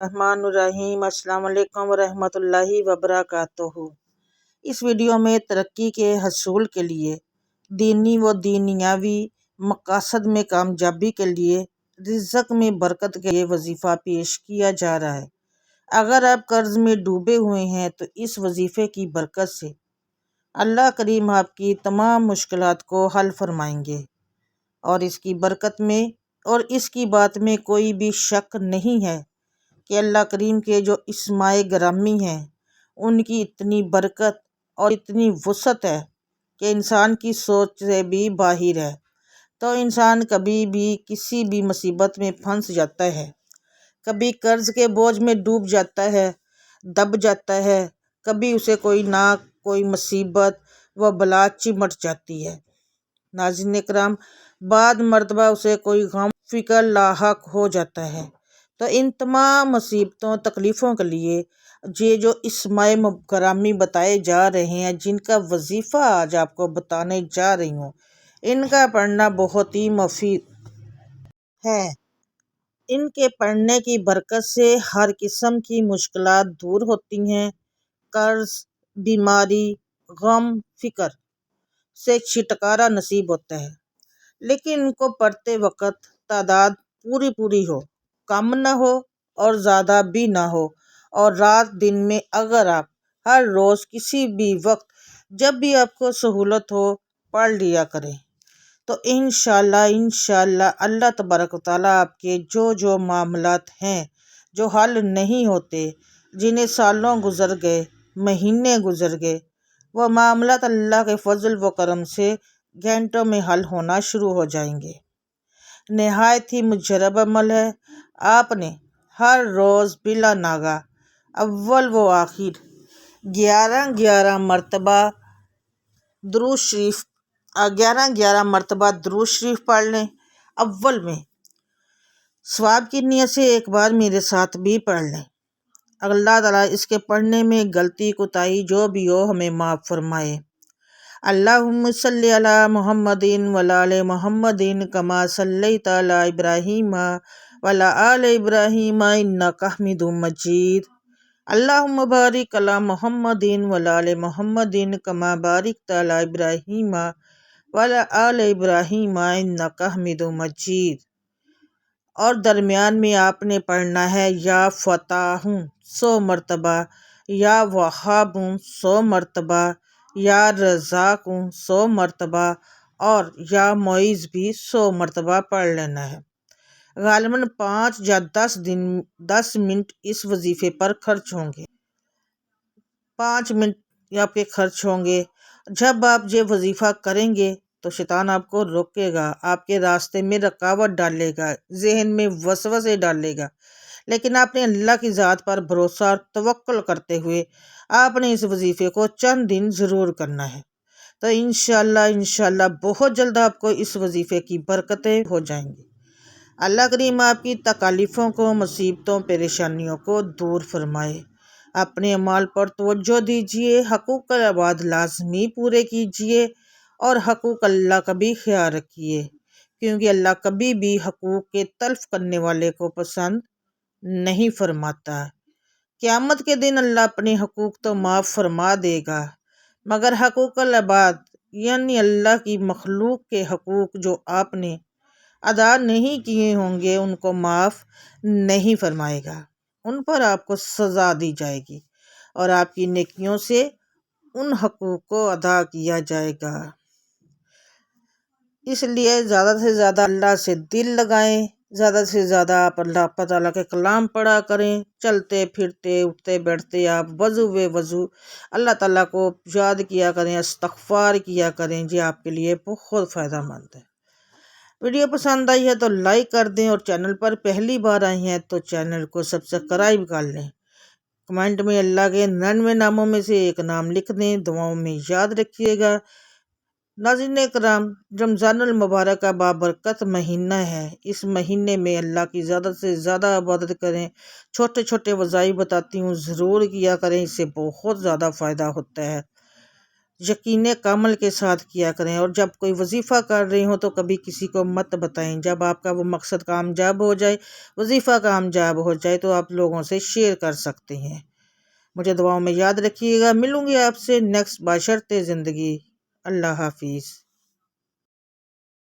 الرحمن الرحیم۔ السلام علیکم ورحمۃ اللہ وبرکاتہ۔ اس ویڈیو میں ترقی کے حصول کے لیے دینی و دنیاوی مقاصد میں کامیابی کے لیے رزق میں برکت کے لیے وظیفہ پیش کیا جا رہا ہے۔ اگر آپ قرض میں ڈوبے ہوئے ہیں تو اس وظیفے کی برکت سے اللہ کریم آپ کی تمام مشکلات کو حل فرمائیں گے، اور اس کی برکت میں اور اس کی بات میں کوئی بھی شک نہیں ہے کہ اللہ کریم کے جو اسماء گرامی ہیں ان کی اتنی برکت اور اتنی وسعت ہے کہ انسان کی سوچ سے بھی باہر ہے۔ تو انسان کبھی بھی کسی بھی مصیبت میں پھنس جاتا ہے، کبھی قرض کے بوجھ میں ڈوب جاتا ہے، دب جاتا ہے، کبھی اسے کوئی مصیبت و بلا چمٹ جاتی ہے۔ ناظرین کرام، بعد مرتبہ اسے کوئی غم فکر لاحق ہو جاتا ہے۔ تو ان تمام مصیبتوں تکلیفوں کے لیے یہ جو اسماء گرامی بتائے جا رہے ہیں، جن کا وظیفہ آج آپ کو بتانے جا رہی ہوں، ان کا پڑھنا بہت ہی مفید ہے۔ ان کے پڑھنے کی برکت سے ہر قسم کی مشکلات دور ہوتی ہیں، قرض، بیماری، غم فکر سے چھٹکارا نصیب ہوتا ہے۔ لیکن ان کو پڑھتے وقت تعداد پوری ہو، کم نہ ہو اور زیادہ بھی نہ ہو، اور رات دن میں اگر آپ ہر روز کسی بھی وقت جب بھی آپ کو سہولت ہو پڑھ لیا کریں تو انشاءاللہ اللہ تبارک و تعالیٰ آپ کے جو معاملات ہیں جو حل نہیں ہوتے، جنہیں سالوں گزر گئے، مہینے گزر گئے، وہ معاملات اللہ کے فضل و کرم سے گھنٹوں میں حل ہونا شروع ہو جائیں گے۔ نہایت ہی مجرب عمل ہے۔ آپ نے ہر روز بلا ناغہ اول و آخر 11 مرتبہ درود شریف پڑھ لیں۔ اول میں ثواب کی نیت سے ایک بار میرے ساتھ بھی پڑھ لیں۔ اللہ تعالیٰ اس کے پڑھنے میں غلطی کوتاہی جو بھی ہو ہمیں معاف فرمائے۔ اللہم صلی علی محمد وعلی آل محمد کما صلیت علی ابراہیم وعلی آل ابراہیم انک حمید مجید۔ اللہم بارک علی محمد وعلی آل محمد کما بارکت علی ابراہیم وعلی آل ابراہیم انک حمید مجید۔ اور درمیان میں آپ نے پڑھنا ہے یا فتاح 100 مرتبہ، یا وہاب 100 مرتبہ، یا رزاق 100 مرتبہ، اور یا معیذ بھی 100 مرتبہ پڑھ لینا ہے۔ غالباً 5 یا 10 منٹ اس وظیفے پر خرچ ہوں گے۔ 5 منٹ آپ کے خرچ ہوں گے۔ جب آپ یہ وظیفہ کریں گے تو شیطان آپ کو روکے گا، آپ کے راستے میں رکاوٹ ڈالے گا، ذہن میں وسوسے ڈالے گا، لیکن آپ نے اللہ کی ذات پر بھروسہ اور توکل کرتے ہوئے آپ نے اس وظیفے کو چند دن ضرور کرنا ہے۔ تو انشاءاللہ بہت جلد آپ کو اس وظیفے کی برکتیں ہو جائیں گی۔ اللہ کریم آپ کی تکالیفوں کو، مصیبتوں، پریشانیوں کو دور فرمائے۔ اپنے اعمال پر توجہ دیجیے، حقوق العباد لازمی پورے کیجیے، اور حقوق اللہ کا بھی خیال رکھیے، کیونکہ اللہ کبھی بھی حقوق کے تلف کرنے والے کو پسند نہیں فرماتا۔ قیامت کے دن اللہ اپنے حقوق تو معاف فرما دے گا، مگر حقوق العباد یعنی اللہ کی مخلوق کے حقوق جو آپ نے ادا نہیں کیے ہوں گے ان کو معاف نہیں فرمائے گا۔ ان پر آپ کو سزا دی جائے گی اور آپ کی نیکیوں سے ان حقوق کو ادا کیا جائے گا۔ اس لیے زیادہ سے زیادہ اللہ سے دل لگائیں، زیادہ سے زیادہ آپ اللہ تعالیٰ کے کلام پڑھا کریں، چلتے پھرتے اٹھتے بیٹھتے آپ وضو اللہ تعالیٰ کو یاد کیا کریں، استغفار کیا کریں، یہ آپ کے لیے بہت فائدہ مند ہے۔ ویڈیو پسند آئی ہے تو لائک کر دیں، اور چینل پر پہلی بار آئی ہیں تو چینل کو سبسکرائب کر لیں۔ کمنٹ میں اللہ کے 99 ناموں میں سے ایک نام لکھ دیں، دعاؤں میں یاد رکھیے گا۔ ناظرین کرام، رمضان المبارک کا بابرکت مہینہ ہے۔ اس مہینے میں اللہ کی زیادہ سے زیادہ عبادت کریں۔ چھوٹے وظائف بتاتی ہوں، ضرور کیا کریں، اس سے بہت زیادہ فائدہ ہوتا ہے۔ یقین کامل کے ساتھ کیا کریں، اور جب کوئی وظیفہ کر رہی ہوں تو کبھی کسی کو مت بتائیں۔ جب آپ کا وہ مقصد کامیاب ہو جائے، وظیفہ کامیاب ہو جائے، تو آپ لوگوں سے شیئر کر سکتے ہیں۔ مجھے دعاؤں میں یاد رکھیے گا۔ ملوں گی آپ سے نیکسٹ باشرطِ زندگی۔ اللہ حافظ۔